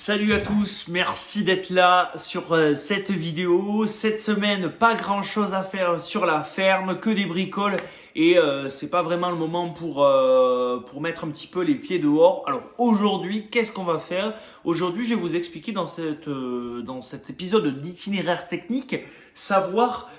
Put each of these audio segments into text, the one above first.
Salut à tous, merci d'être là sur cette vidéo. Cette semaine, pas grand chose à faire sur la ferme, que des bricoles et c'est pas vraiment le moment pour mettre un petit peu les pieds dehors. Alors aujourd'hui, qu'est-ce qu'on va faire? Aujourd'hui, je vais vous expliquer dans cet épisode d'itinéraire technique, savoir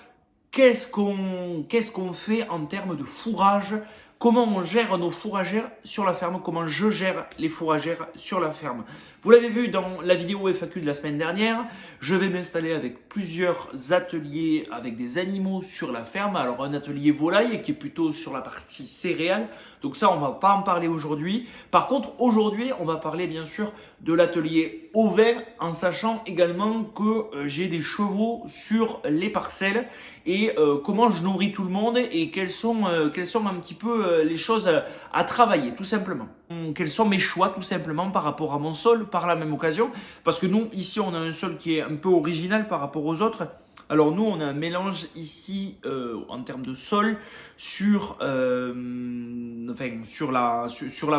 qu'est-ce qu'on fait en termes de fourrage. Comment on gère nos fourragères sur la ferme, comment je gère les fourragères sur la ferme. Vous l'avez vu dans la vidéo FAQ de la semaine dernière, je vais m'installer avec plusieurs ateliers avec des animaux sur la ferme. Alors un atelier volaille qui est plutôt sur la partie céréales, donc ça on va pas en parler aujourd'hui. Par contre aujourd'hui on va parler bien sûr de l'atelier ovin en sachant également que j'ai des chevaux sur les parcelles et comment je nourris tout le monde et quels sont un petit peu les choses à travailler tout simplement. Quels sont mes choix tout simplement par rapport à mon sol par la même occasion, parce que nous ici on a un sol qui est un peu original par rapport aux autres. Alors nous on a un mélange ici en termes de sol sur la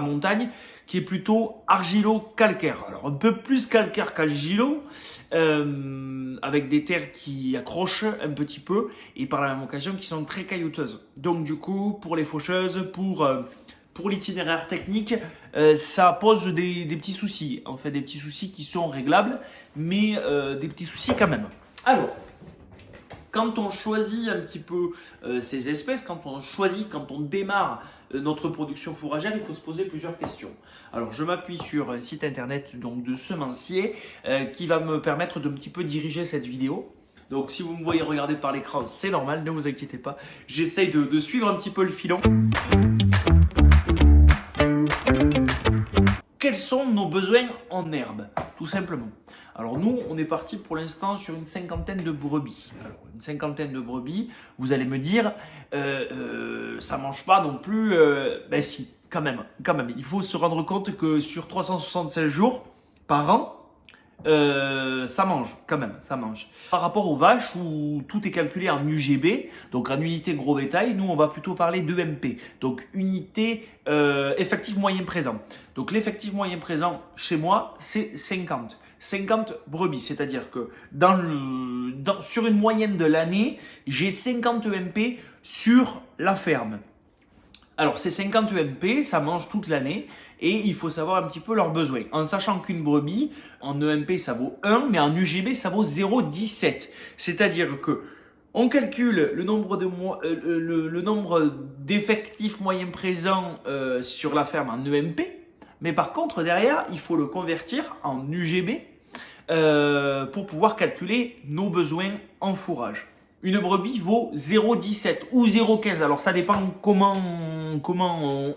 montagne qui est plutôt argilo-calcaire. Alors un peu plus calcaire qu'argilo, avec des terres qui accrochent un petit peu et par la même occasion qui sont très caillouteuses. Donc du coup pour les faucheuses, pour l'itinéraire technique, ça pose des petits soucis. En fait, des petits soucis qui sont réglables, mais des petits soucis quand même. Alors, quand on choisit un petit peu ces espèces, quand on démarre notre production fourragère, il faut se poser plusieurs questions. Alors, je m'appuie sur un site internet donc, de semencier qui va me permettre de un petit peu diriger cette vidéo. Donc, si vous me voyez regarder par l'écran, c'est normal, ne vous inquiétez pas. J'essaye de suivre un petit peu le filon. Quels sont nos besoins en herbe, tout simplement? Alors nous, on est parti pour l'instant sur une cinquantaine de brebis. Alors, une cinquantaine de brebis, vous allez me dire, ça mange pas non plus. Ben si, quand même. Il faut se rendre compte que sur 365 jours par an, ça mange, quand même, ça mange. Par rapport aux vaches où tout est calculé en UGB, donc en unité gros bétail, nous on va plutôt parler d'EMP, donc unité effectif moyen présent. Donc l'effectif moyen présent chez moi, c'est 50 brebis, c'est-à-dire que sur une moyenne de l'année, j'ai 50 EMP sur la ferme. Alors ces 50 EMP, ça mange toute l'année et il faut savoir un petit peu leurs besoins. En sachant qu'une brebis, en EMP ça vaut 1, mais en UGB ça vaut 0,17. C'est-à-dire que on calcule le nombre d'effectifs moyens présents sur la ferme en EMP, mais par contre derrière il faut le convertir en UGB pour pouvoir calculer nos besoins en fourrage. Une brebis vaut 0,17 ou 0,15. Alors ça dépend comment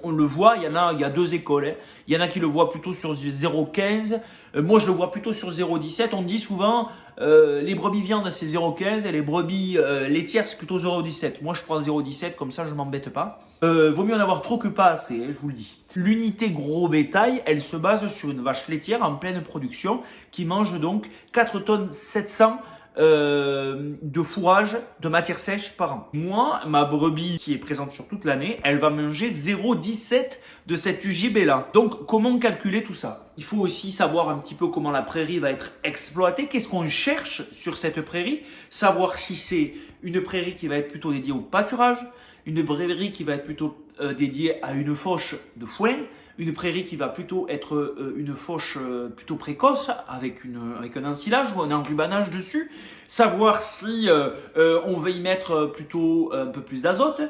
on le voit. Il y a deux écoles. Hein. Il y en a qui le voient plutôt sur 0,15. Moi je le vois plutôt sur 0,17. On dit souvent les brebis viandes c'est 0,15 et les brebis laitières c'est plutôt 0,17. Moi je prends 0,17 comme ça je m'embête pas. Vaut mieux en avoir trop que pas assez, hein, je vous le dis. L'unité gros bétail, elle se base sur une vache laitière en pleine production qui mange donc 4 tonnes 700 de fourrage de matière sèche par an. Moi, ma brebis qui est présente sur toute l'année, elle va manger 0,17 de cette UGB là. Donc, comment calculer tout ça? Il faut aussi savoir un petit peu comment la prairie va être exploitée. Qu'est-ce qu'on cherche sur cette prairie? Savoir si c'est une prairie qui va être plutôt dédiée au pâturage, une prairie qui va être plutôt dédiée à une fauche de foin, une prairie qui va plutôt être une fauche plutôt précoce avec un ensilage ou un enrubanage dessus, savoir si on veut y mettre plutôt un peu plus d'azote,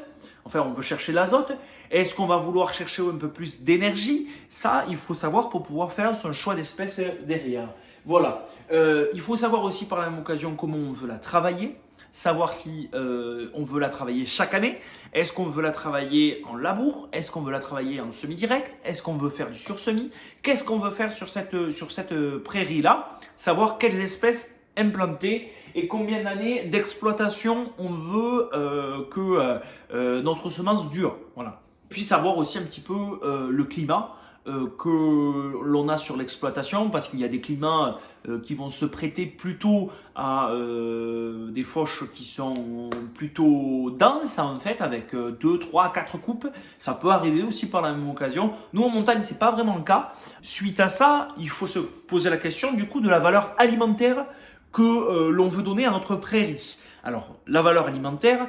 enfin on veut chercher l'azote, est-ce qu'on va vouloir chercher un peu plus d'énergie? Ça il faut savoir pour pouvoir faire son choix d'espèce derrière. Voilà, il faut savoir aussi par la même occasion comment on veut la travailler. Savoir si on veut la travailler chaque année, est-ce qu'on veut la travailler en labour, est-ce qu'on veut la travailler en semi-direct, est-ce qu'on veut faire du sur-semis, qu'est-ce qu'on veut faire sur cette prairie-là, savoir quelles espèces implanter et combien d'années d'exploitation on veut que notre semence dure. Voilà. Puis savoir aussi un petit peu le climat que l'on a sur l'exploitation, parce qu'il y a des climats qui vont se prêter plutôt à des fauches qui sont plutôt denses en fait, avec 2, 3, 4 coupes. Ça peut arriver aussi par la même occasion. Nous en montagne, c'est pas vraiment le cas. Suite à ça, il faut se poser la question du coup de la valeur alimentaire que l'on veut donner à notre prairie. Alors, la valeur alimentaire,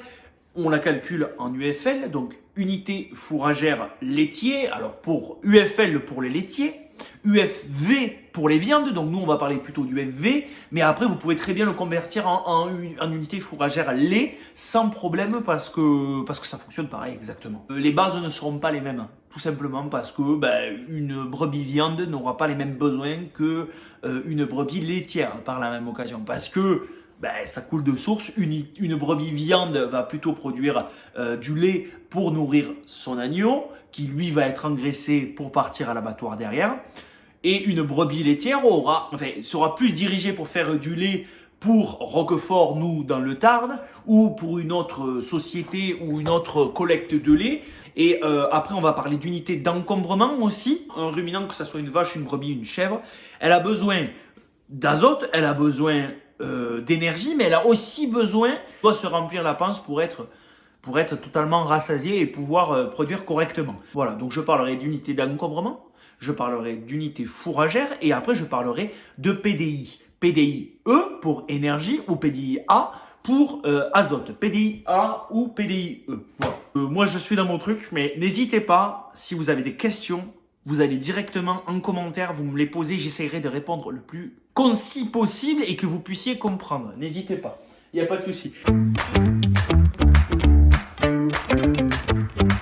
on la calcule en UFL, donc unité fourragère laitier. Alors pour UFL pour les laitiers, UFV pour les viandes, donc nous on va parler plutôt du FV, mais après vous pouvez très bien le convertir en unité fourragère lait sans problème parce que ça fonctionne pareil exactement. Les bases ne seront pas les mêmes, tout simplement parce que une brebis viande n'aura pas les mêmes besoins que une brebis laitière par la même occasion, parce que ça coule de source. Une brebis viande va plutôt produire du lait pour nourrir son agneau, qui lui va être engraissé pour partir à l'abattoir derrière. Et une brebis laitière sera plus dirigée pour faire du lait pour Roquefort, nous, dans le Tarn, ou pour une autre société ou une autre collecte de lait. Et après, on va parler d'unité d'encombrement aussi. Un ruminant, que ce soit une vache, une brebis, une chèvre, elle a besoin d'azote, elle a besoin d'énergie, mais elle a aussi besoin, doit se remplir la panse pour être totalement rassasiée et pouvoir produire correctement. Voilà, donc je parlerai d'unité d'encombrement, je parlerai d'unité fourragère et après je parlerai de PDI. PDI E pour énergie ou PDI A pour azote. PDI A ou PDI E. Voilà. Moi je suis dans mon truc, mais n'hésitez pas, si vous avez des questions, vous allez directement en commentaire, vous me les posez, j'essaierai de répondre le plus concis possible et que vous puissiez comprendre. N'hésitez pas, il n'y a pas de souci.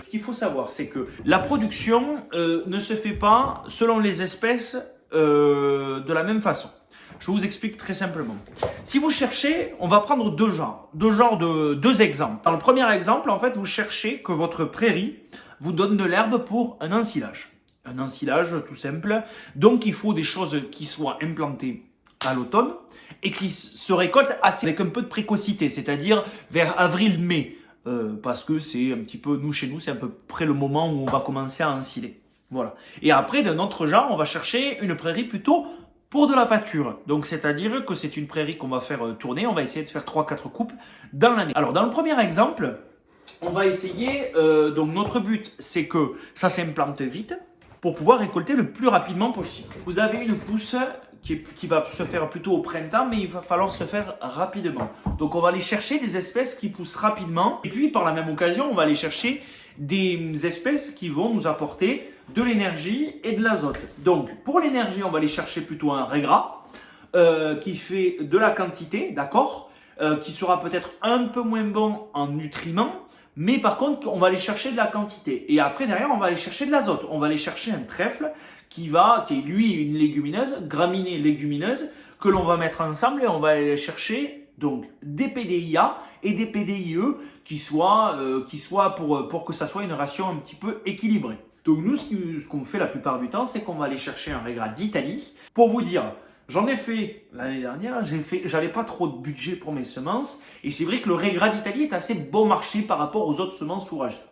Ce qu'il faut savoir, c'est que la production ne se fait pas selon les espèces de la même façon. Je vous explique très simplement. Si vous cherchez, on va prendre deux exemples. Dans le premier exemple, en fait, vous cherchez que votre prairie vous donne de l'herbe pour un ensilage. Un ensilage tout simple. Donc, il faut des choses qui soient implantées à l'automne et qui se récoltent avec un peu de précocité, c'est-à-dire vers avril-mai. Parce que c'est un petit peu, chez nous, c'est à peu près le moment où on va commencer à ensiler. Voilà. Et après, d'un autre genre, on va chercher une prairie plutôt pour de la pâture. Donc, c'est-à-dire que c'est une prairie qu'on va faire tourner. On va essayer de faire 3-4 coupes dans l'année. Alors, dans le premier exemple, on va essayer, donc notre but, c'est que ça s'implante vite pour pouvoir récolter le plus rapidement possible. Vous avez une pousse qui va se faire plutôt au printemps, mais il va falloir se faire rapidement. Donc on va aller chercher des espèces qui poussent rapidement, et puis par la même occasion, on va aller chercher des espèces qui vont nous apporter de l'énergie et de l'azote. Donc pour l'énergie, on va aller chercher plutôt un régras qui fait de la quantité, d'accord, qui sera peut-être un peu moins bon en nutriments, mais par contre, on va aller chercher de la quantité. Et après, derrière, on va aller chercher de l'azote. On va aller chercher un trèfle qui est lui une légumineuse, graminée légumineuse, que l'on va mettre ensemble et on va aller chercher donc des PDIA et des PDIE qui soient pour que ça soit une ration un petit peu équilibrée. Donc nous, ce qu'on fait la plupart du temps, c'est qu'on va aller chercher un régras d'Italie. Pour vous dire, j'en ai fait l'année dernière, j'avais pas trop de budget pour mes semences et c'est vrai que le régras d'Italie est assez bon marché par rapport aux autres semences fourragères.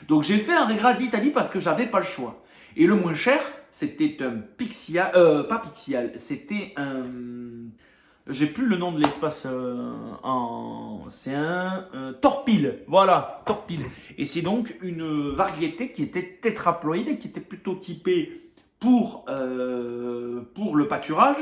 Donc j'ai fait un régras d'Italie parce que j'avais pas le choix. Et le moins cher, c'était un pas Pixial, c'était un, j'ai plus le nom de l'espace c'est un Torpille, voilà, Torpille. Et c'est donc une variété qui était tétraploïde, qui était plutôt typée pour le pâturage.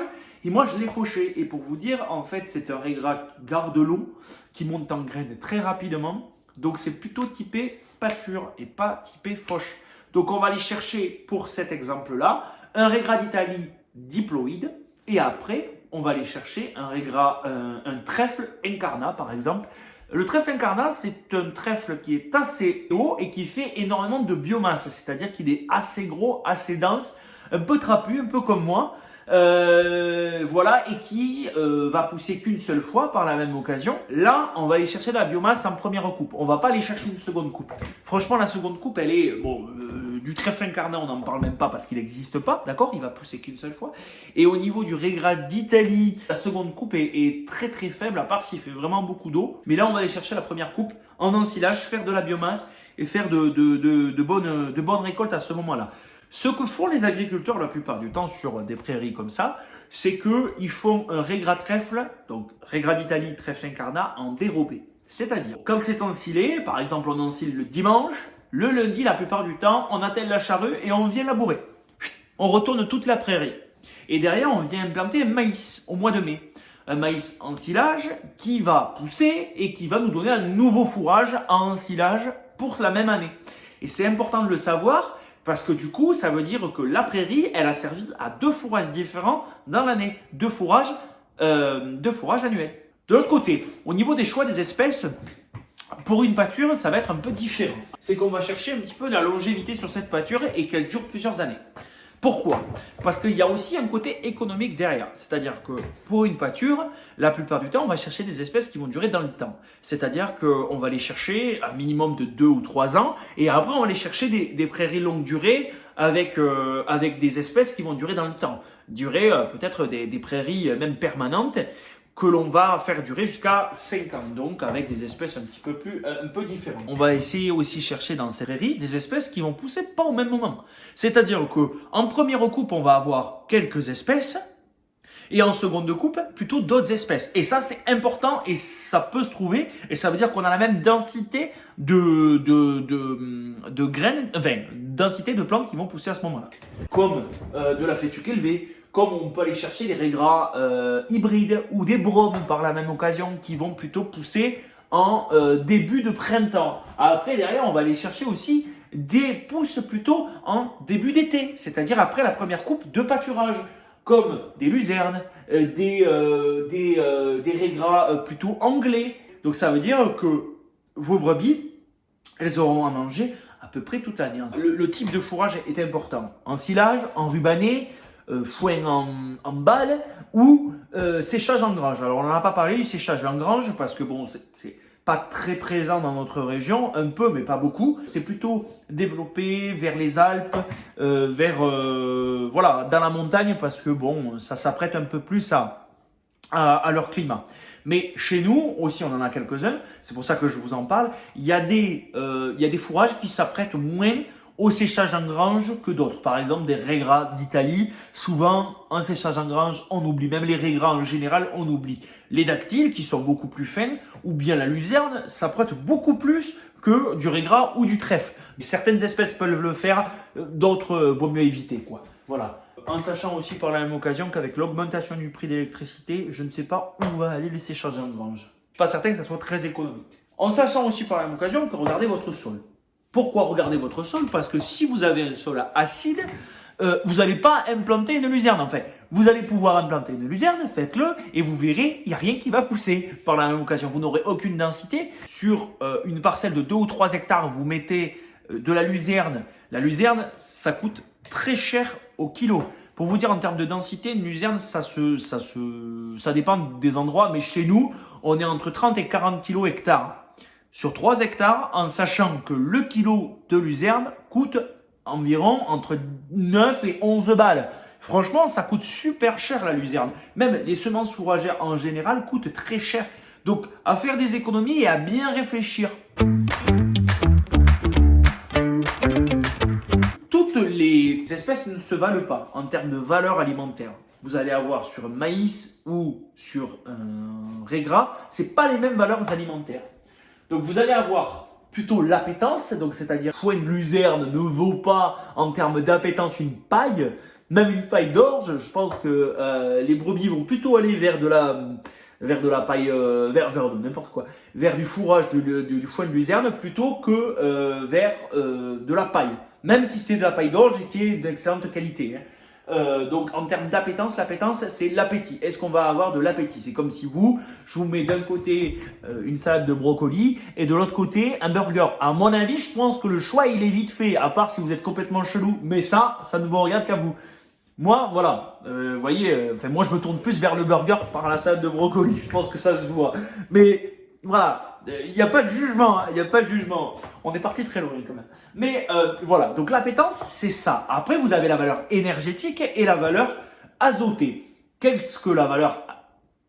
Et moi, je l'ai fauché. Et pour vous dire, en fait, c'est un régras qui garde l'eau, qui monte en graines très rapidement. Donc, c'est plutôt typé pâture et pas typé fauche. Donc, on va aller chercher, pour cet exemple-là, un régras d'Italie diploïde. Et après, on va aller chercher un trèfle incarnat, par exemple. Le trèfle incarnat, c'est un trèfle qui est assez haut et qui fait énormément de biomasse. C'est-à-dire qu'il est assez gros, assez dense, un peu trapu, un peu comme moi. Voilà, et qui va pousser qu'une seule fois par la même occasion. Là, on va aller chercher de la biomasse en première coupe. On va pas aller chercher une seconde coupe. Franchement, la seconde coupe, elle est du trèfle incarnat, on n'en parle même pas parce qu'il n'existe pas, d'accord? Il va pousser qu'une seule fois. Et au niveau du régras d'Italie, la seconde coupe est très très faible, à part s'il fait vraiment beaucoup d'eau. Mais là, on va aller chercher la première coupe en ensilage, faire de la biomasse et faire de bonnes récoltes à ce moment-là. Ce que font les agriculteurs la plupart du temps sur des prairies comme ça, c'est qu'ils font un régras trèfle, donc régras d'Italie, trèfle incarnat, en dérobé. C'est-à-dire, quand c'est ensilé, par exemple on ensile le dimanche, le lundi, la plupart du temps, on attelle la charrue et on vient labourer. On retourne toute la prairie. Et derrière, on vient implanter un maïs au mois de mai. Un maïs en silage qui va pousser et qui va nous donner un nouveau fourrage en ensilage pour la même année. Et c'est important de le savoir parce que du coup, ça veut dire que la prairie, elle a servi à 2 fourrages différents dans l'année. 2 fourrages annuels. De l'autre côté, au niveau des choix des espèces, pour une pâture, ça va être un peu différent. C'est qu'on va chercher un petit peu la longévité sur cette pâture et qu'elle dure plusieurs années. Pourquoi? Parce qu'il y a aussi un côté économique derrière. C'est-à-dire que pour une pâture, la plupart du temps, on va chercher des espèces qui vont durer dans le temps. C'est-à-dire qu'on va les chercher un minimum de 2 ou 3 ans et après on va aller chercher des prairies longue durée avec des espèces qui vont durer dans le temps. Durer peut-être des prairies même permanentes que l'on va faire durer jusqu'à 5 ans, donc avec des espèces un peu différentes. On va essayer aussi chercher dans ces prairies des espèces qui vont pousser pas au même moment. C'est-à-dire que en première coupe, on va avoir quelques espèces et en seconde coupe, plutôt d'autres espèces. Et ça, c'est important et ça peut se trouver et ça veut dire qu'on a la même densité de graines, enfin, densité de plantes qui vont pousser à ce moment-là. Comme de la fétuque élevée, comme on peut aller chercher des régras hybrides ou des bromes par la même occasion qui vont plutôt pousser en début de printemps. Après, derrière, on va aller chercher aussi des pousses plutôt en début d'été, c'est-à-dire après la première coupe de pâturage, comme des luzernes, des régras plutôt anglais. Donc ça veut dire que vos brebis, elles auront à manger à peu près toute l'année. Le type de fourrage est important. En silage, en rubané, foin en balle ou séchage en grange. Alors on n'en a pas parlé du séchage en grange parce que bon, c'est pas très présent dans notre région, un peu mais pas beaucoup. C'est plutôt développé vers les Alpes, voilà, dans la montagne parce que bon, ça s'apprête un peu plus à leur climat. Mais chez nous aussi, on en a quelques-uns. C'est pour ça que je vous en parle. Il y a des fourrages qui s'apprêtent moins au séchage en grange que d'autres. Par exemple, des régras d'Italie. Souvent, en séchage en grange, on oublie. Même les régras en général, on oublie. Les dactyles, qui sont beaucoup plus fins, ou bien la luzerne, s'apprête beaucoup plus que du régras ou du trèfle. Certaines espèces peuvent le faire, d'autres vaut mieux éviter, quoi. Voilà. En sachant aussi par la même occasion qu'avec l'augmentation du prix d'électricité, je ne sais pas où va aller les séchages en grange. Je ne suis pas certain que ça soit très économique. En sachant aussi par la même occasion que regardez votre sol. Pourquoi regarder votre sol? Parce que si vous avez un sol acide, vous n'allez pas implanter une luzerne. En fait, vous allez pouvoir implanter une luzerne, faites-le, et vous verrez, il n'y a rien qui va pousser. Par la même occasion, vous n'aurez aucune densité. Sur une parcelle de 2 ou 3 hectares, vous mettez de la luzerne. La luzerne, ça coûte très cher au kilo. Pour vous dire en termes de densité, une luzerne, ça dépend des endroits, mais chez nous, on est entre 30 et 40 kilos hectares. Sur 3 hectares, en sachant que le kilo de luzerne coûte environ entre 9 et 11 balles. Franchement, ça coûte super cher la luzerne. Même les semences fourragères en général coûtent très cher. Donc, à faire des économies et à bien réfléchir. Toutes les espèces ne se valent pas en termes de valeur alimentaire. Vous allez avoir sur un maïs ou sur un régras, c'est pas les mêmes valeurs alimentaires. Donc vous allez avoir plutôt l'appétence, donc c'est-à-dire foin de luzerne ne vaut pas en termes d'appétence une paille, même une paille d'orge. Je pense que les brebis vont plutôt aller vers de la paille, vers n'importe quoi, vers du fourrage du foin de luzerne plutôt que vers de la paille, même si c'est de la paille d'orge qui est d'excellente qualité. Hein. Donc en termes d'appétence, l'appétence c'est l'appétit. Est-ce qu'on va avoir de l'appétit? C'est comme si je vous mets d'un côté une salade de brocoli et de l'autre côté un burger. À mon avis, je pense que le choix il est vite fait, à part si vous êtes complètement chelou. Mais ça ne vous regarde qu'à vous. Moi, voilà, vous voyez, moi je me tourne plus vers le burger par la salade de brocoli. Je pense que ça se voit. Mais voilà, il n'y a pas de jugement, il n'y a pas de jugement. On est parti très loin quand même. Mais voilà, donc l'appétence, c'est ça. Après, vous avez la valeur énergétique et la valeur azotée. Qu'est-ce que la valeur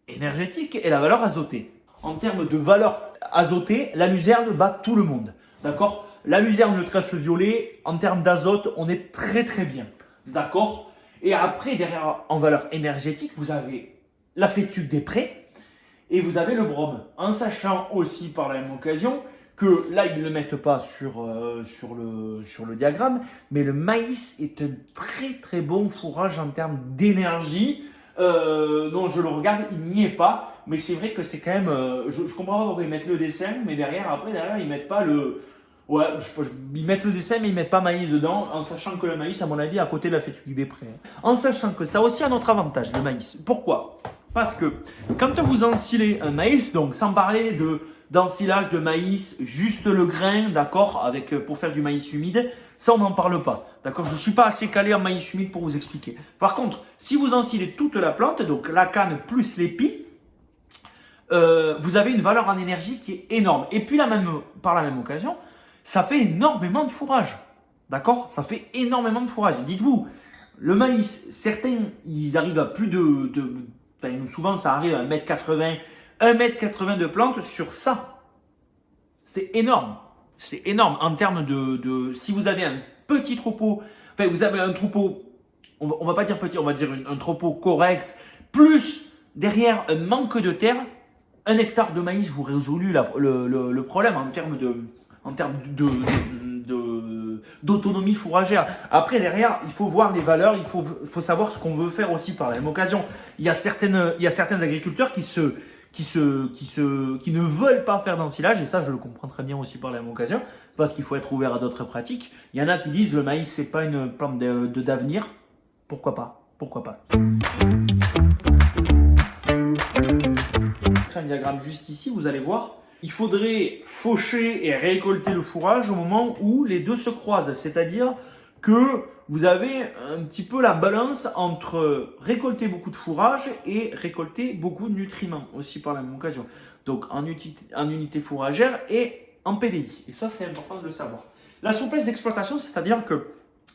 énergétique et la valeur azotée? En termes de valeur azotée, la luzerne bat tout le monde. D'accord? la luzerne, le trèfle violet, en termes d'azote, on est très très bien. D'accord? Et après, derrière, en valeur énergétique, vous avez la fétuque des prés et vous avez le brome. En sachant aussi par la même occasion que là, ils ne le mettent pas sur le diagramme, mais le maïs est un très très bon fourrage en termes d'énergie. Non, je le regarde, il n'y est pas, mais c'est vrai que c'est quand même. Je comprends pas pourquoi ils mettent le dessin, mais derrière, ils mettent pas le. Ouais, ils mettent le dessin, mais ils mettent pas maïs dedans, en sachant que le maïs, à mon avis, est à côté de la fétuque des prés. En sachant que ça a aussi un autre avantage, le maïs. Pourquoi? Parce que quand vous ensilez un maïs, donc sans parler d'ensilage de maïs, juste le grain, d'accord, pour faire du maïs humide, ça on n'en parle pas, d'accord. Je ne suis pas assez calé en maïs humide pour vous expliquer. Par contre, si vous ensilez toute la plante, donc la canne plus l'épi, vous avez une valeur en énergie qui est énorme. Et puis par la même occasion, ça fait énormément de fourrage, d'accord. Ça fait énormément de fourrage. Dites-vous, le maïs, certains, ils arrivent à plus enfin, souvent ça arrive à 1,80 m, 1,80 m de plantes sur ça. C'est énorme. C'est énorme en termes si vous avez un petit troupeau, enfin vous avez un troupeau, on va pas dire petit, on va dire un troupeau correct, plus derrière un manque de terre, 1 hectare de maïs vous résolue le problème en termes d'autonomie fourragère. Après, derrière, il faut voir les valeurs, il faut savoir ce qu'on veut faire aussi par la même occasion. Il y a certains agriculteurs qui ne veulent pas faire d'ensilage, et ça, je le comprends très bien aussi par la même occasion, parce qu'il faut être ouvert à d'autres pratiques. Il y en a qui disent le maïs, c'est pas une plante d'avenir. Pourquoi pas? Pourquoi pas? Un diagramme juste ici, vous allez voir. Il faudrait faucher et récolter le fourrage au moment où les deux se croisent. C'est-à-dire que vous avez un petit peu la balance entre récolter beaucoup de fourrage et récolter beaucoup de nutriments aussi par la même occasion. Donc en unité fourragère et en PDI. Et ça, c'est important de le savoir. La souplesse d'exploitation, c'est-à-dire que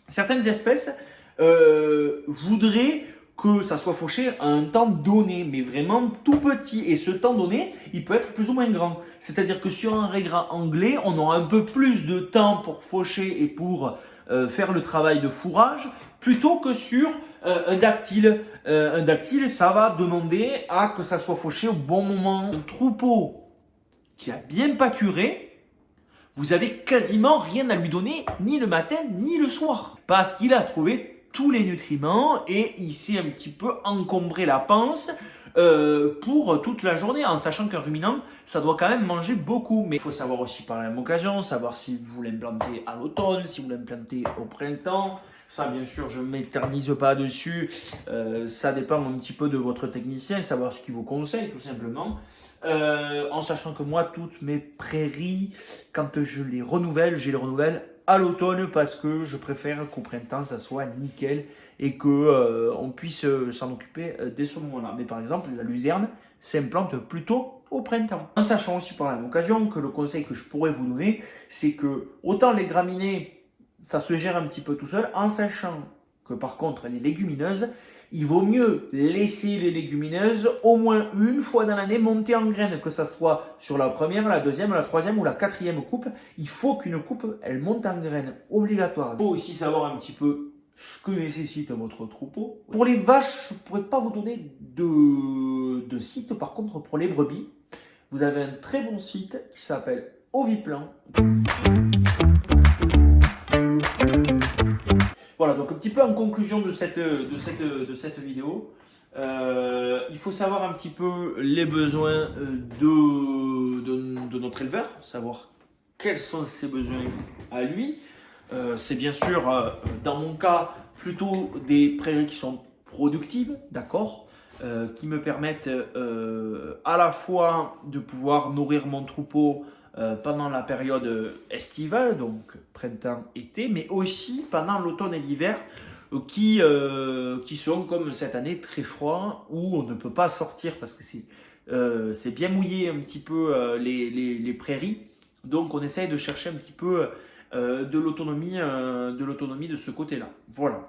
certaines espèces voudraient que ça soit fauché à un temps donné, mais vraiment tout petit. Et ce temps donné, il peut être plus ou moins grand. C'est-à-dire que sur un régras anglais, on aura un peu plus de temps pour faucher et pour faire le travail de fourrage, plutôt que sur un dactyle. Un dactyle, ça va demander à que ça soit fauché au bon moment. Un troupeau qui a bien pâturé, vous avez quasiment rien à lui donner, ni le matin, ni le soir. Parce qu'il a trouvé tous les nutriments et il s'est un petit peu encombré la panse pour toute la journée, en sachant qu'un ruminant, ça doit quand même manger beaucoup. Mais il faut savoir aussi par la même occasion, savoir si vous l'implanter à l'automne, si vous l'implanter au printemps. Ça, bien sûr, je ne m'éternise pas dessus. Ça dépend un petit peu de votre technicien, savoir ce qu'il vous conseille, tout simplement. En sachant que moi, toutes mes prairies, quand je les renouvelle à l'automne parce que je préfère qu'au printemps, ça soit nickel et qu'on puisse s'en occuper dès ce moment-là. Mais par exemple, la luzerne s'implante plutôt au printemps. En sachant aussi par la même occasion que le conseil que je pourrais vous donner, c'est que autant les graminées, ça se gère un petit peu tout seul, en sachant que par contre, les légumineuses, il vaut mieux laisser les légumineuses au moins une fois dans l'année monter en graines, que ça soit sur la première, la deuxième, la troisième ou la quatrième coupe. Il faut qu'une coupe, elle monte en graines, obligatoire. Il faut aussi savoir un petit peu ce que nécessite votre troupeau. Pour les vaches, je ne pourrais pas vous donner de site. Par contre, pour les brebis, vous avez un très bon site qui s'appelle Oviplan. Voilà, donc un petit peu en conclusion de cette vidéo, il faut savoir un petit peu les besoins de notre éleveur, savoir quels sont ses besoins à lui. C'est bien sûr, dans mon cas, plutôt des prairies qui sont productives, d'accord, qui me permettent à la fois de pouvoir nourrir mon troupeau pendant la période estivale, donc printemps-été, mais aussi pendant l'automne et l'hiver, qui sont comme cette année très froids, où on ne peut pas sortir parce que c'est bien mouillé un petit peu les prairies. Donc on essaye de chercher un petit peu de l'autonomie de ce côté-là. Voilà.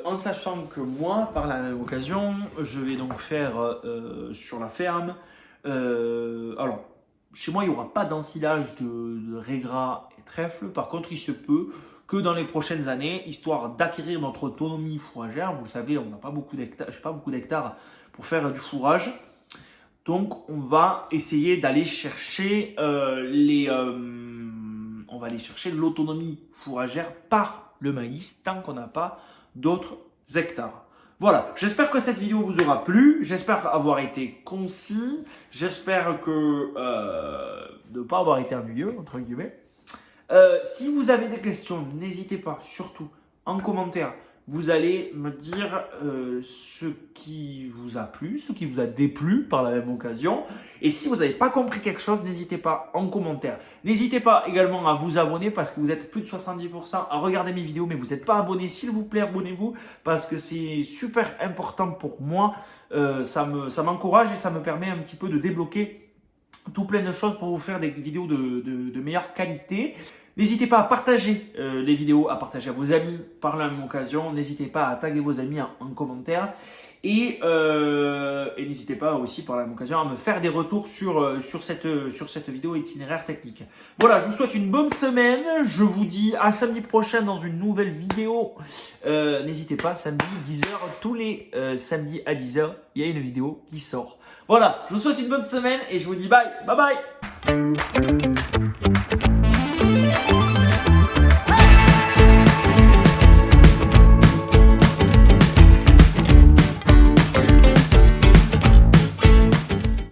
En sachant que moi, par la même occasion, je vais donc faire sur la ferme. Alors, chez moi, il n'y aura pas d'ensilage de raie gras et trèfle. Par contre, il se peut que dans les prochaines années, histoire d'acquérir notre autonomie fourragère, vous le savez, on n'a pas beaucoup d'hectares, je n'ai pas beaucoup d'hectares pour faire du fourrage. Donc, on va essayer d'aller chercher on va aller chercher l'autonomie fourragère par le maïs tant qu'on n'a pas d'autres hectares. Voilà, j'espère que cette vidéo vous aura plu, j'espère avoir été concis, j'espère que de ne pas avoir été ennuyeux, entre guillemets. Si vous avez des questions, n'hésitez pas, surtout en commentaire, vous allez me dire ce qui vous a plu, ce qui vous a déplu par la même occasion. Et si vous n'avez pas compris quelque chose, n'hésitez pas en commentaire. N'hésitez pas également à vous abonner parce que vous êtes plus de 70% à regarder mes vidéos, mais vous n'êtes pas abonné. S'il vous plaît, abonnez-vous parce que c'est super important pour moi. Ça m'encourage et ça me permet un petit peu de débloquer tout plein de choses pour vous faire des vidéos de meilleure qualité. N'hésitez pas à partager les vidéos, à partager à vos amis par la même occasion. N'hésitez pas à taguer vos amis en commentaire. Et n'hésitez pas aussi par la même occasion à me faire des retours sur cette vidéo itinéraire technique. Voilà, je vous souhaite une bonne semaine. Je vous dis à samedi prochain dans une nouvelle vidéo. N'hésitez pas, samedi 10h, tous les samedis à 10h, il y a une vidéo qui sort. Voilà, je vous souhaite une bonne semaine et je vous dis bye, bye bye.